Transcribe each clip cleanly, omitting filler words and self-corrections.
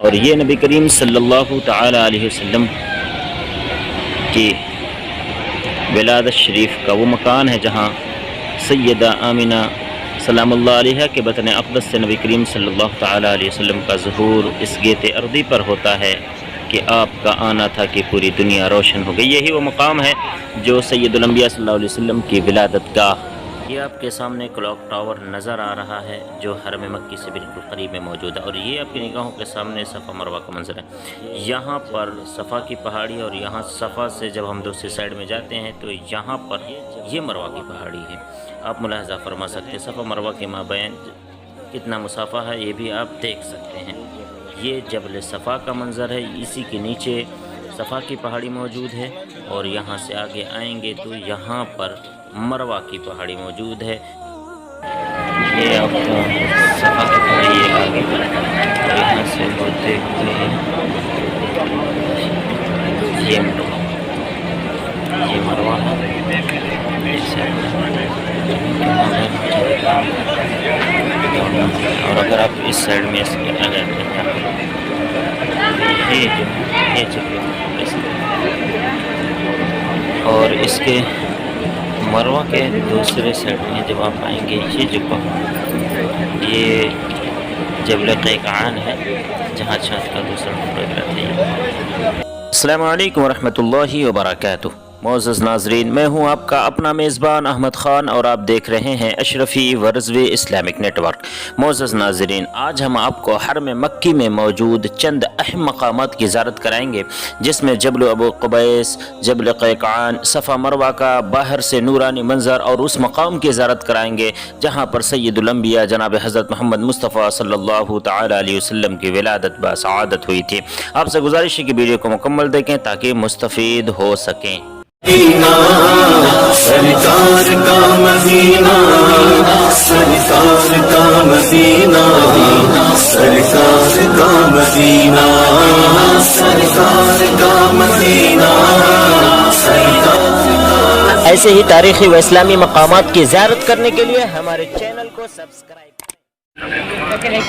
اور یہ نبی کریم صلی اللہ تعالی علیہ وسلم کی ولادت شریف کا وہ مکان ہے جہاں سیدہ آمینہ سلام اللہ علیہ کے بطن اقدس سے نبی کریم صلی اللہ تعالی علیہ وسلم کا ظہور اس گیت ارضی پر ہوتا ہے کہ آپ کا آنا تھا کہ پوری دنیا روشن ہو گئی۔ یہی وہ مقام ہے جو سید الانبیاء صلی اللہ علیہ وسلم کی ولادت گاہ۔ یہ آپ کے سامنے کلاک ٹاور نظر آ رہا ہے جو حرم مکی سے بالکل قریب میں موجود ہے، اور یہ آپ کی نگاہوں کے سامنے صفا مروہ کا منظر ہے۔ یہاں پر صفا کی پہاڑی، اور یہاں صفا سے جب ہم دوسری سائڈ میں جاتے ہیں تو یہاں پر یہ مروہ کی پہاڑی ہے۔ آپ ملاحظہ فرما سکتے ہیں صفا مروہ کے مابین کتنا مسافہ ہے، یہ بھی آپ دیکھ سکتے ہیں۔ یہ جبل صفا کا منظر ہے، اسی کے نیچے صفا کی پہاڑی موجود ہے، اور یہاں سے آگے آئیں گے تو یہاں پر مروہ کی پہاڑی موجود ہے۔ یہ آپ کا صفا کی پہاڑی ہے آگے پر، اور یہاں سے وہ دیکھتے ہیں یہ مروہ ہے۔ اور اگر آپ اس سائڈ میں اس کے آ جاتے ہیں یہ چکے، اور اس کے مروہ کے دوسرے سائڈ میں جب آپ آئیں گے یہ جو یہ جبل قیقعان ہے جہاں چاند کا دوسرا ٹکڑا رہتا ہے۔ السلام علیکم ورحمۃ اللہ وبرکاتہ۔ معزز ناظرین، میں ہوں آپ کا اپنا میزبان احمد خان، اور آپ دیکھ رہے ہیں اشرفی ورزوی اسلامک نیٹ ورک۔ معزز ناظرین، آج ہم آپ کو حرم مکی میں موجود چند اہم مقامات کی زیارت کرائیں گے، جس میں جبل ابو قبیس، جبل قیقعان، صفا مروہ کا باہر سے نورانی منظر، اور اس مقام کی زیارت کرائیں گے جہاں پر سید الانبیاء جناب حضرت محمد مصطفیٰ صلی اللہ تعالی علیہ وسلم کی ولادت بسعادت ہوئی تھی۔ آپ سے گزارش ہے کہ ویڈیو کو مکمل دیکھیں تاکہ مستفید ہو سکیں۔ سرکار کا مدینہ، سرکار کا مدینہ، سرکار کا مدینہ، سرکار کا مدینہ، ایسے ہی تاریخی و اسلامی مقامات کی زیارت کرنے کے لیے ہمارے چینل کو سبسکرائب کریں۔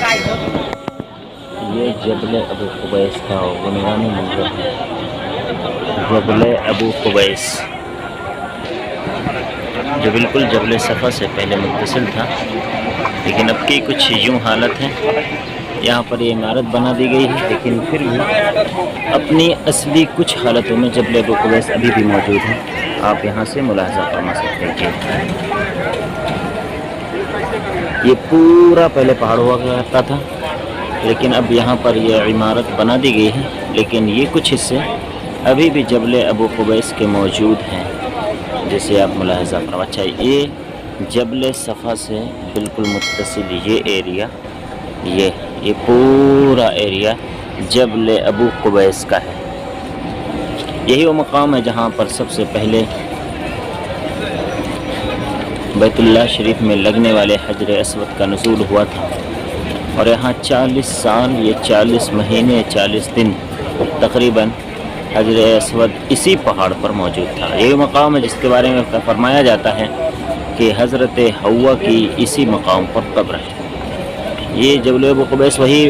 یہ جبل ابو قبیس کا نورانی منظر ہے۔ جبل ابو قبیس جو بالکل جبل صفا سے پہلے متصل تھا، لیکن اب کی کچھ یوں حالت ہے۔ یہاں پر یہ عمارت بنا دی گئی ہے، لیکن پھر بھی اپنی اصلی کچھ حالتوں میں جبل ابو قبیس ابھی بھی موجود ہے۔ آپ یہاں سے ملاحظہ فرما سکتے ہیں۔ یہ پورا پہلے پہاڑ ہوا کرتا تھا، لیکن اب یہاں پر یہ عمارت بنا دی گئی ہے، لیکن یہ کچھ حصے ابھی بھی جبل ابو قبیس کے موجود ہیں، جسے آپ ملاحظہ فرما۔ اچھا، یہ جبل صفا سے بالکل متصل یہ ایریا، یہ پورا ایریا جبل ابو قبیس کا ہے۔ یہی وہ مقام ہے جہاں پر سب سے پہلے بیت اللہ شریف میں لگنے والے حجر اسود کا نزول ہوا تھا، اور یہاں 40 سال، یہ 40 مہینے 40 دن تقریباً حجر اسود اسی پہاڑ پر موجود تھا۔ یہ مقام ہے جس کے بارے میں فرمایا جاتا ہے کہ حضرت حوا کی اسی مقام پر قبر ہے۔ یہ جبل ابو قبیس وہی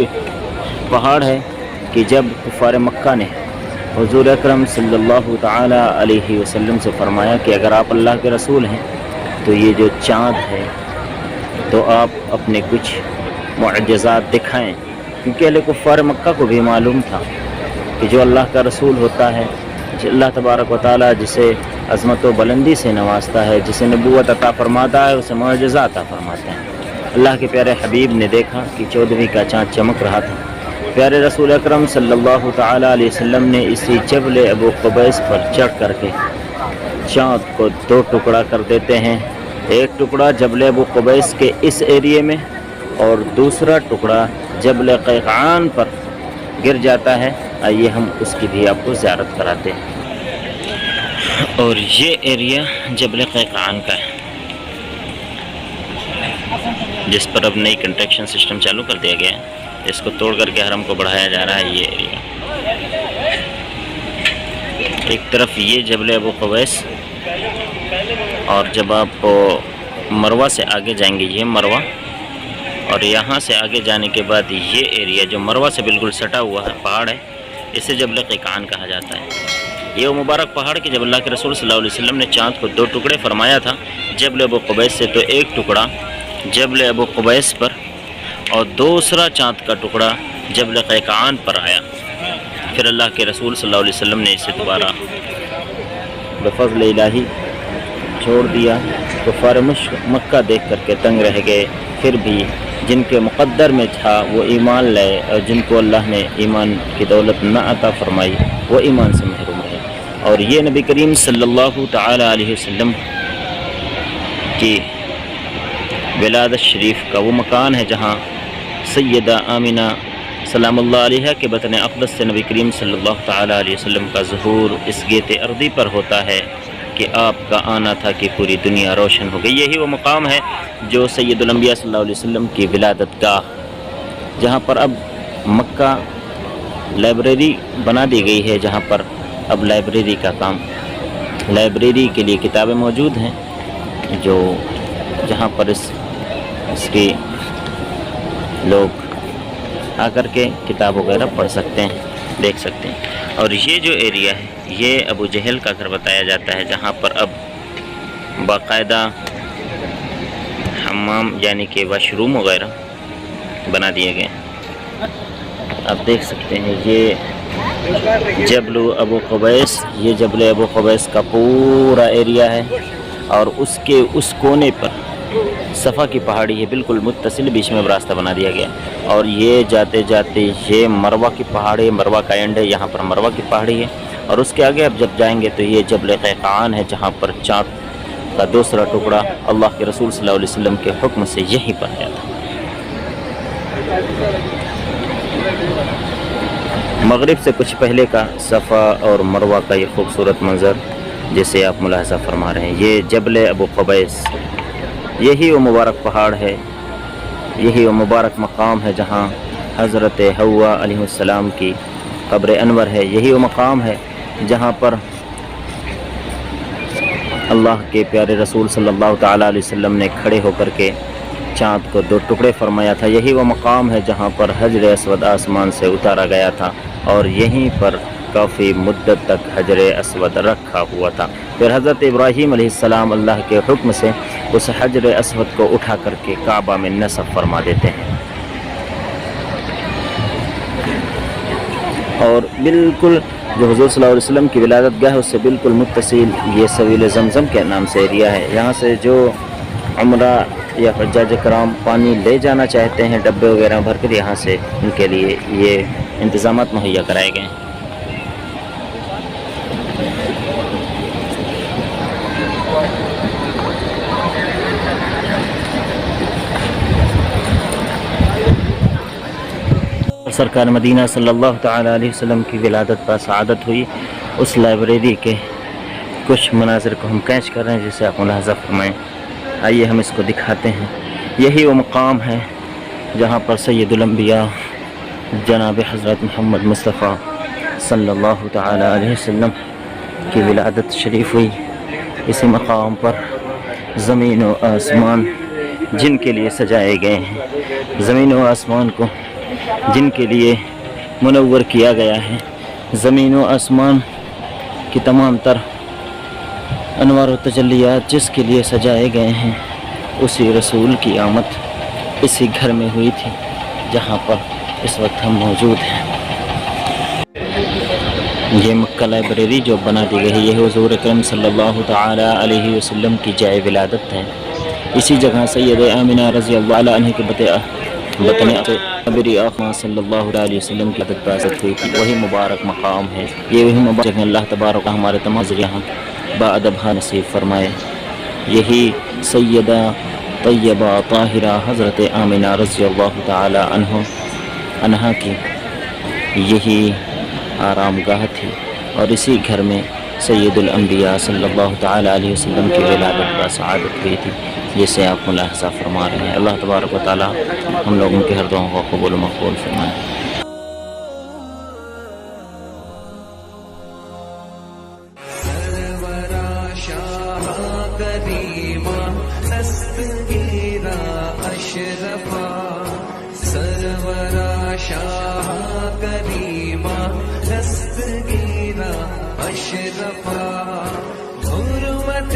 پہاڑ ہے کہ جب کفار مکہ نے حضور اکرم صلی اللہ تعالی علیہ وسلم سے فرمایا کہ اگر آپ اللہ کے رسول ہیں تو یہ جو چاند ہے تو آپ اپنے کچھ معجزات دکھائیں، کیونکہ اہل کفار مکہ کو بھی معلوم تھا کہ جو اللہ کا رسول ہوتا ہے، اللہ تبارک و تعالیٰ جسے عظمت و بلندی سے نوازتا ہے، جسے نبوت عطا فرماتا ہے، اسے معجزات عطا فرماتا ہے۔ اللہ کے پیارے حبیب نے دیکھا کہ 14ویں کا چاند چمک رہا تھا۔ پیارے رسول اکرم صلی اللہ تعالی علیہ وسلم نے اسی جبل ابو قبیس پر چڑھ کر کے چاند کو 2 ٹکڑا کر دیتے ہیں۔ ایک ٹکڑا جبل ابو قبیس کے اس ایریے میں، اور دوسرا ٹکڑا جبل قیقعان پر گر جاتا ہے۔ آئیے ہم اس کی بھی آپ کو زیارت کراتے ہیں۔ اور یہ ایریا جبل قیقعان کا ہے، جس پر اب نئی کنسٹرکشن سسٹم چالو کر دیا گیا ہے۔ اس کو توڑ کر کے حرم کو بڑھایا جا رہا ہے۔ یہ ایریا ایک طرف یہ جبل ابو قبیس، اور جب آپ مروہ سے آگے جائیں گے یہ مروہ، اور یہاں سے آگے جانے کے بعد یہ ایریا جو مروہ سے بالکل سٹا ہوا ہے پہاڑ ہے، اسے جبل قیقان کہا جاتا ہے۔ یہ وہ مبارک پہاڑ کہ جب اللہ کے رسول صلی اللہ علیہ وسلم نے چاند کو 2 ٹکڑے فرمایا تھا، جبل ابو قبیس سے تو ایک ٹکڑا جبل ابو قبیس پر اور دوسرا چاند کا ٹکڑا جبل قیقان پر آیا۔ پھر اللہ کے رسول صلی اللہ علیہ وسلم نے اسے دوبارہ بفضل الہی چھوڑ دیا۔ کفار مکہ دیکھ کر کے تنگ رہ گئے، پھر بھی جن کے مقدر میں تھا وہ ایمان لائے، اور جن کو اللہ نے ایمان کی دولت نہ عطا فرمائی وہ ایمان سے محروم رہے۔ اور یہ نبی کریم صلی اللہ تعالی علیہ وسلم کی ولادت شریف کا وہ مکان ہے جہاں سیدہ آمینہ سلام اللہ علیہ کے بطن اقدس سے نبی کریم صلی اللہ تعالی علیہ وسلم کا ظہور اس گیت ارضی پر ہوتا ہے کہ آپ کا آنا تھا کہ پوری دنیا روشن ہو گئی۔ یہی وہ مقام ہے جو سید الانبیاء صلی اللہ علیہ وسلم کی ولادت گاہ، جہاں پر اب مکہ لائبریری بنا دی گئی ہے، جہاں پر اب لائبریری کا کام، لائبریری کے لیے کتابیں موجود ہیں جو جہاں پر اس کی لوگ آ کر کے کتاب وغیرہ پڑھ سکتے ہیں، دیکھ سکتے ہیں۔ اور یہ جو ایریا ہے یہ ابو جہل کا گھر بتایا جاتا ہے، جہاں پر اب باقاعدہ حمام یعنی کہ واش روم وغیرہ بنا دیے گئے ہیں۔ آپ دیکھ سکتے ہیں یہ جبل ابو قبیس، یہ جبل ابو قبیس کا پورا ایریا ہے، اور اس کے اس کونے پر صفا کی پہاڑی ہے بالکل متصل، بیچ میں راستہ بنا دیا گیا، اور یہ جاتے جاتے یہ مروہ کی پہاڑی، مروہ کا اینڈ ہے، یہاں پر مروہ کی پہاڑی ہے، اور اس کے آگے اب جب جائیں گے تو یہ جبل قیقان ہے، جہاں پر چاند کا دوسرا ٹکڑا اللہ کے رسول صلی اللہ علیہ وسلم کے حکم سے یہیں پر آیا تھا۔ مغرب سے کچھ پہلے کا صفا اور مروہ کا یہ خوبصورت منظر جسے آپ ملاحظہ فرما رہے ہیں، یہ جبل ابو قبیس، یہی وہ مبارک پہاڑ ہے، یہی وہ مبارک مقام ہے جہاں حضرت حوا علیہ السلام کی قبر انور ہے، یہی وہ مقام ہے جہاں پر اللہ کے پیارے رسول صلی اللہ تعالیٰ علیہ وسلم نے کھڑے ہو کر کے چاند کو 2 ٹکڑے فرمایا تھا، یہی وہ مقام ہے جہاں پر حجر اسود آسمان سے اتارا گیا تھا، اور یہیں پر کافی مدت تک حجر اسود رکھا ہوا تھا۔ پھر حضرت ابراہیم علیہ السلام اللہ کے حکم سے اس حجر اسود کو اٹھا کر کے کعبہ میں نصب فرما دیتے ہیں، اور بالکل جو حضور صلی اللہ علیہ وسلم کی ولادت گاہ ہے اس سے بالکل متصل یہ سویل زمزم کے نام سے ایریا ہے۔ یہاں سے جو عمرہ یا حجاج کرام پانی لے جانا چاہتے ہیں ڈبے وغیرہ بھر کر، یہاں سے ان کے لیے یہ انتظامات مہیا کرائے گئے ہیں۔ سرکار مدینہ صلی اللہ تعالیٰ علیہ وسلم کی ولادت پر سعادت ہوئی، اس لائبریری کے کچھ مناظر کو ہم کیچ کر رہے ہیں جسے آپ ملاحظہ فرمائیں۔ آئیے ہم اس کو دکھاتے ہیں۔ یہی وہ مقام ہے جہاں پر سید الانبیاء جناب حضرت محمد مصطفیٰ صلی اللہ تعالیٰ علیہ وسلم کی ولادت شریف ہوئی۔ اسی مقام پر زمین و آسمان جن کے لیے سجائے گئے ہیں، زمین و آسمان کو جن کے لیے منور کیا گیا ہے، زمین و آسمان کی تمام تر انوار و تجلیات جس کے لیے سجائے گئے ہیں، اسی رسول کی آمد اسی گھر میں ہوئی تھی جہاں پر اس وقت ہم موجود ہیں۔ یہ مکہ لائبریری جو بنا دی گئی ہے یہ حضور اکرم صلی اللہ تعالی علیہ وسلم کی جائے ولادت ہے۔ اسی جگہ سید آمینہ رضی اللہ عنہ کے بطن نبی آخر صلی اللہ علیہ وسلم کی ولادت ہوئی تھی، وہی مبارک مقام ہے، یہ وہی مبارک جگہ اللہ تبارک ہمارے تمام ذریعہ باادبہ نصیب فرمائے۔ یہی سیدہ طیبہ طاہرہ حضرت آمینہ رضی اللہ تعالی عنہا کی یہی آرام گاہ تھی، اور اسی گھر میں سید الانبیاء صلی اللہ تعالی علیہ وسلم کی ولادت پر سعادت ہوئی تھی، جسے آپ ملاحظہ فرما رہے ہیں۔ اللہ تبارک و تعالی ہم لوگوں کے ہر دعاؤں کو قبول و مقبول فرمائے۔ کریمہ دستگیرہ اشرفا شاہ کریمہ دستگیرہ اشرفا حرمت